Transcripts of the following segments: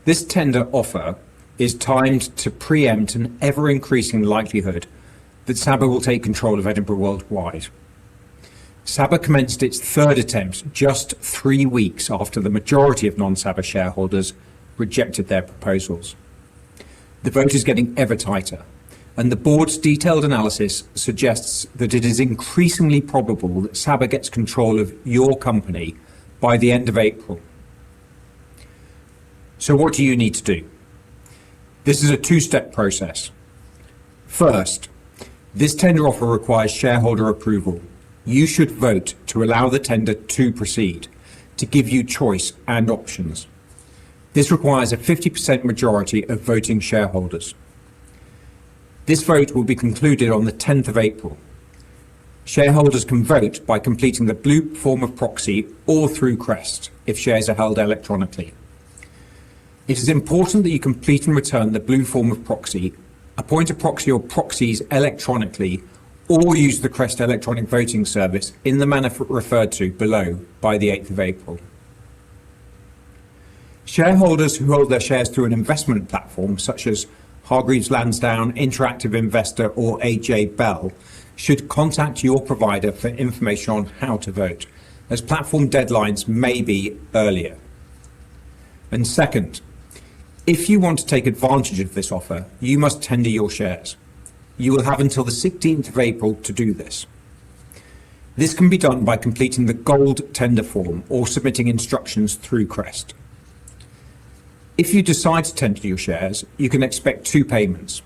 This tender offer is timed to preempt an ever-increasing likelihood that Saba will take control of Edinburgh Worldwide. Saba commenced its third attempt just 3 weeks after the majority of non-Saba shareholders rejected their proposals. The vote is getting ever tighter, and the board's detailed analysis suggests that it is increasingly probable that Saba gets control of your company by the end of April. So what do you need to do? This is a two-step process. First, this tender offer requires shareholder approval. You should vote to allow the tender to proceed, to give you choice and options. This requires a 50% majority of voting shareholders. This vote will be concluded on the 10th of April. Shareholders can vote by completing the blue form of proxy or through Crest if shares are held electronically. It is important that you complete and return the blue form of proxy, appoint a proxy or proxies electronically, or use the Crest electronic voting service in the manner referred to below by the 8th of April. Shareholders who hold their shares through an investment platform such as Hargreaves Lansdown, Interactive Investor or AJ Bell should contact your provider for information on how to vote, as platform deadlines may be earlier. And second, if you want to take advantage of this offer, you must tender your shares. You will have until the 16th of April to do this. This can be done by completing the gold tender form or submitting instructions through Crest. If you decide to tender your shares, you can expect two payments.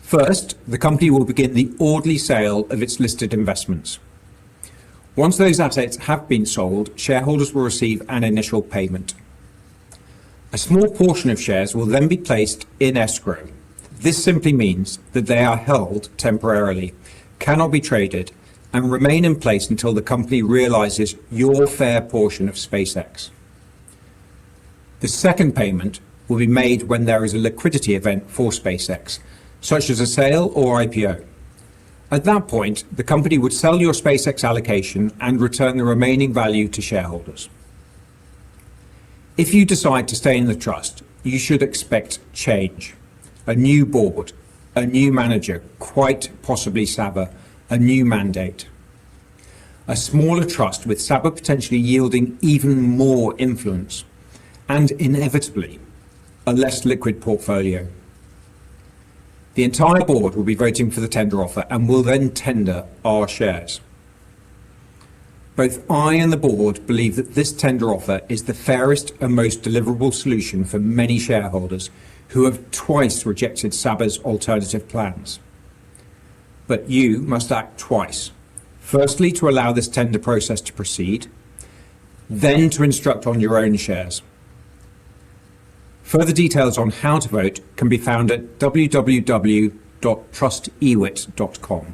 First, the company will begin the orderly sale of its listed investments. Once those assets have been sold, shareholders will receive an initial payment. A small portion of shares will then be placed in escrow. This simply means that they are held temporarily, cannot be traded, and remain in place until the company realizes your fair portion of SpaceX. The second payment will be made when there is a liquidity event for SpaceX, such as a sale or IPO. At that point, the company would sell your SpaceX allocation and return the remaining value to shareholders. If you decide to stay in the trust, you should expect change. A new board, a new manager, quite possibly Saba, a new mandate. A smaller trust with Saba potentially yielding even more influence, and inevitably, a less liquid portfolio. The entire board will be voting for the tender offer and will then tender our shares. Both I and the board believe that this tender offer is the fairest and most deliverable solution for many shareholders who have twice rejected Saba's alternative plans. But you must act twice. Firstly, to allow this tender process to proceed, then to instruct on your own shares. Further details on how to vote can be found at www.trustewit.com.